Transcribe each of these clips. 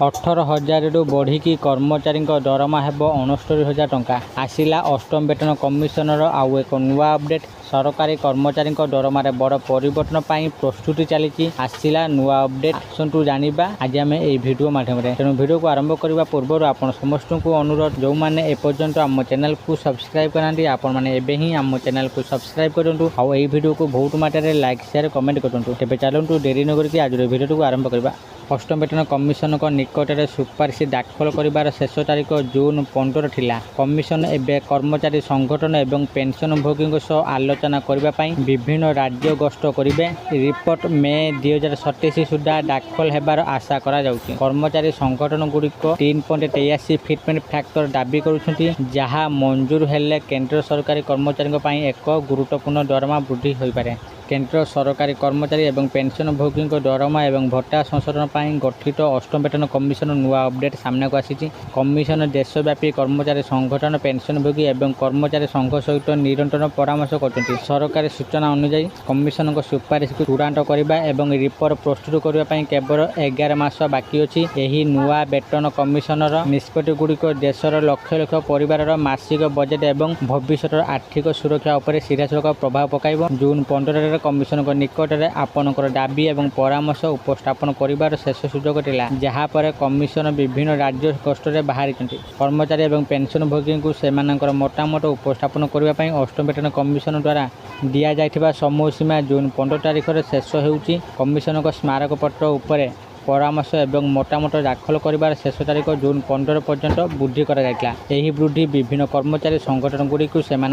18,000 बढ़िकी कर्मचारी दरमा हेब 69,000 टंका। आसिला अष्टम वेतन कमिशनर आउ एक नुआ अपडेट। सरकारी कर्मचारी दरमार बड़ परिवर्तन पर प्रस्तुति चली आसिला नुआ अपडेट। आसतु जानिबा आज आम यह भिडियो माध्यम तेणु भिडियो को आरंभ करने पूर्व आपण समस्त को अनुरोध जो मैंने एपर्यंत आम चैनल को सब्सक्राइब कराती आपण मैंने एवं आम चैनल को सब्सक्राइब करूँ आउ यही भिडियो को बहुत मात्रा लाइक शेयर कमेंट करूँ। तेज चलतु देरी न करके आज भिडियो को आरंभ करवा। अष्टम वेतन कमिशन निकट में सुपारिश दाखल कर शेष तारीख जून 15 थिला। कमिशन एवं कर्मचारी संगठन एवं पेंशन भोगी सह आलोचना करने विभिन्न राज्य गस्त करेंगे। रिपोर्ट मे 2027 सुधा दाखल होबार आशा करा जाउछि। कर्मचारी संगठन गुड़िक 3.83 फिटमेंट फैक्टर दाबी करुछन्ति, जहाँ मंजूर हेले केंद्र सरकारी कर्मचारी एक गुरुत्वपूर्ण दरमा वृद्धि हो पारे। केंद्र सरकारी कर्मचारी एवं पेंशन भोगी दरमा एवं भत्ता संशोधन पर गठित अष्टम वेतन कमिशन नुआ अपडेट सामना को आसी। कमिशन देशव्यापी कर्मचारी संगठन पेंशन भोगी एवं कर्मचारी संघ सहित निरंतर परामर्श करछन्ति। सरकारी सूचना अनुसार कमिशन सुपारिश को चूड़ांत करने एवं रिपोर्ट प्रस्तुत करने केवल 11 मास बाकी अछि। एही नुआ वेतन कमिशनर निष्पत्ति गुड़िक देशर लक्ष लक्ष परिवार मासिक बजेट एवं भविष्य आर्थिक सुरक्षा उपर सीधासलख प्रभाव पकाइब। जून 15 कमिशन निकट में आपणकर दाबी एवं परामर्श उपस्थापन करिवार शेष सुजोग थिला, जहाँ पर कमिशन विभिन्न राज्य गस्त में बाहरी कर्मचारी एवं पेंशन भोगी को सेमानकर मतामत उपस्थापन करने अष्टम वेतन कमिशन द्वारा दि जाइथिबा समय सीमा जून 15 तारिख शेष होउछि। कमिशन स्मारक पत्र उपरे परामर्श एवं मतामत दाखल कर शेष तारीख जून 15 पर्यंत वृद्धि यही वृद्धि विभिन्न कर्मचारी संगठन गुड़ी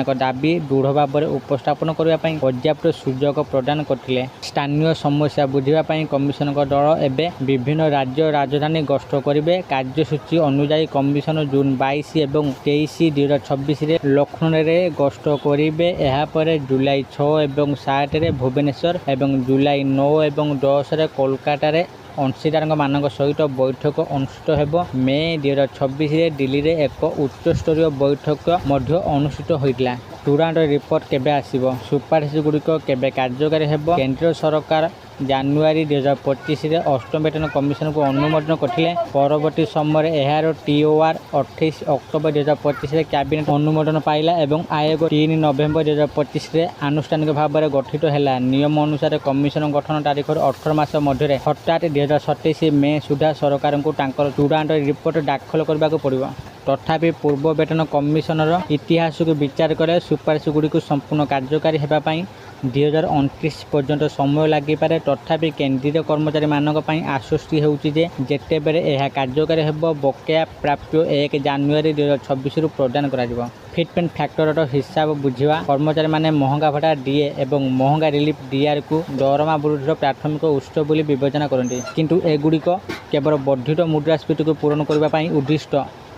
दाबी दृढ़ भाव में उपस्थापन करने पर्याप्त सुजोग प्रदान करते। स्थानीय समस्या बुझापी कमिशन दल एवं विभिन्न राज्य राजधानी गस्त करेंगे। कार्यसूची अनुसार कमिशन जून 22 और 23 2026 लखनऊ में गस्त करेंगे। यापर जुलाई 6 और 7 भुवनेश्वर और जुलाई 9 और 10 कोलकाता अंशीदार मान सहित बैठक अनुष्ठित हो। मे 2026 दिल्ली में एक उच्च स्तरीय बैठक अनुष्ठित होता। चूड़ांत रिपोर्ट केबे आसीबो, सुपारिश गुड़िक केबे कार्यकारी हेबो। केंद्र सरकार जानुआरी 2025 रे अष्टम वेतन कमिशन को अनुमोदन करथिले। परवर्ती समय एहार TOR 28 अक्टोबर 2025 रे कैबिनेट अनुमोदन पाइला एवं आयोग 3 नवेम्बर 2025 रे आनुष्ठानिक भाव में गठित हैला। नियम अनुसार कमिशन गठन तारीख 18 मास मध्य हठात 2027 मे सुधा सरकार को तांकर चूड़ांत रिपोर्ट दाखल करने को पड़ो। तथापि पूर्व वेतन कमिशनर इतिहास को विचार करे सुपारिश गुड़ी को संपूर्ण कार्यकारी होगापी 2029 पर्यंत समय लगिपे। तथापि केंद्रीय कर्मचारी मानक आश्वस्ति होउछि जे जेते बेले यह कार्यकारी हेबो बकेया प्राप्य 1 जानुआरी 2026 प्रदान करा। फिटमेंट फैक्टर हिसाब बुझा कर्मचारी माने महंगा भत्ता डीए एवं महंगा रिलीफ डीआर को दरमा वृद्धिर प्राथमिक उत्स बोली विवेचना करते, किंतु एगुड़िक केवल वर्धित मुद्रास्फीति को पूरण करने उद्दिष्ट।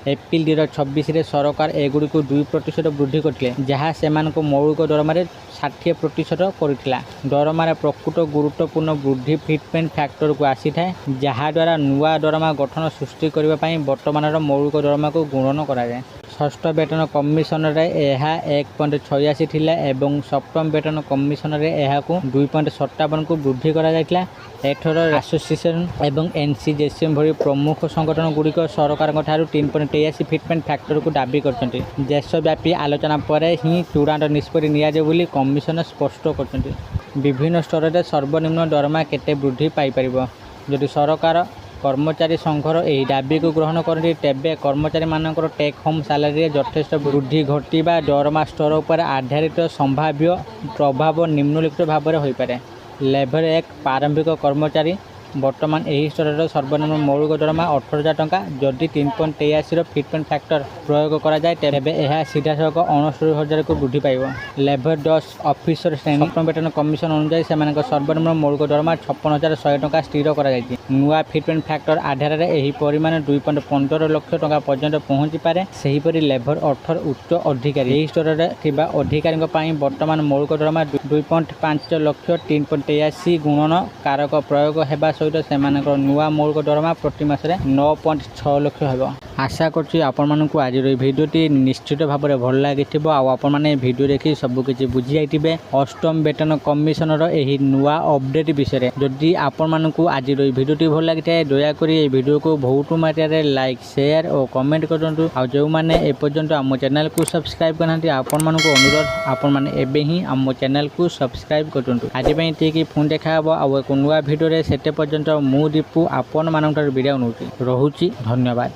एप्रिल 2026 रे सरकार एगुड़ी को 2% वृद्धि करते, जहाँ से मौलिक दरमार 60% करथिला। दरमार प्रकृत गुरुत्वपूर्ण वृद्धि फिटमेंट फैक्टर को आसी थाए, जहाँ द्वारा नुआ दरमा गठन सृष्टि करने वर्तमान मौलिक दरमा को गुणन कराए। षष्ठ वेतन कमिशन यह 1.86 थिला एवं सप्तम वेतन कमिशन यह 2.57 को वृद्धि करा जायतिला। एथर एसोसिएशन एवं NCJCM भली प्रमुख संगठन गुड़िक सरकार 3.83 फिटमेंट फैक्टर को दाबी करछन्ति। देशव्यापी आलोचना पर ही चूड़ांत निष्पत्ति नियाजे बोली कमिशन स्पष्ट करछन्ति। विभिन्न स्तर में सर्वनिम्न दरमा केते वृद्धि पाई परिबो। यदि सरकार कर्मचारी संघर यही दाबी को ग्रहण करते तेबे कर्मचारी मानकर टेक होम सैलरी यथेष्ट वृद्धि घटिबा दरमा स्तर पर आधारित संभाव्य प्रभाव निम्नलिखित भाव में होइपारे। लेवल 1 प्रारंभिक कर्मचारी वर्तमान यही स्तर सर्वनिम्न मौलिक दरमा 18,000 टंका। जदि 3.83 फिटमेंट फैक्टर प्रयोग करा जाए तेबे यह सीधासलख 69,000 को वृद्धि पाइब। लेवल 10 ऑफिसर श्रेणी सप्तम वेतन कमिशन अनुसार से सर्वनिम्न मौलिक दरमा 56,100 टंका स्थिर करा जायछि। नुआ फिटमेंट फैक्टर आधार में यही परिमाण 2.15 लाख टंका पर्यंत पहुंची पारे। सेहीपरि लेवल 18 उच्च अधिकारी यही स्तर में अधिकारी वर्तमान मौलिक दरमा 2.5 लाख 3.83 गुणन कारक प्रयोग हेबा सहित से नुआ मौलिक दरमा प्रति मासरे 9.6 लाख हेबो। आशा करछि आपण मानकु आज भिडियोटी निश्चित भाव में भल लगी आपण मैंने भिडियो देखि सबकि बुझी जाइए अष्टम वेतन कमिशनर यही नुआ अपडेट विषय जदि आपण मानकु आज भिडियोटी भल लगी है दयाकोरी ये भिडियो को बहुत मात्रा लाइक शेयर और कमेंट करूँ आ जो मैंने एपर्यंत आम चैनल को सब्सक्राइब करना आपण मानक अनुरोध आपण मैंने एबे ही आम चैनल को सब्सक्राइब करूँ आज ठीक पुणी देखा आउ एक नुआ भिडियो से पर्यंत मु दीपू आपण मान विदा नौ रोचे धन्यवाद।